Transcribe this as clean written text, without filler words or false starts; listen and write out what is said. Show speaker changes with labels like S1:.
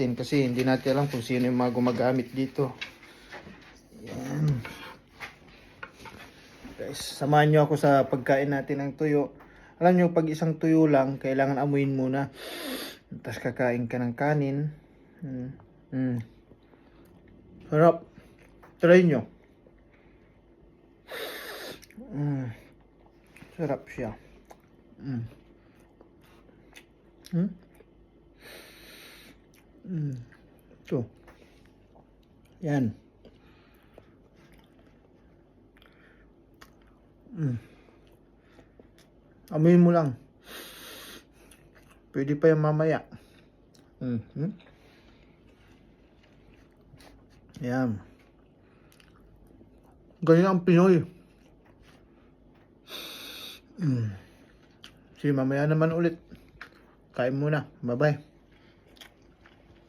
S1: natin kasi hindi natin alam kung sino yung mga gumagamit dito. Yan. Guys, samahan nyo ako sa pagkain natin ng tuyo. Alam nyo, pag isang tuyo lang, kailangan amuin muna. Tapos kakain ka ng kanin. Sarap. Try nyo. Sarap siya. Ito. Yan. Amoyin mo lang. Pwede pa yung mamaya. Yan. Ganyan ang Pinoy. Sige, mamaya naman ulit. Kain muna. Bye-bye.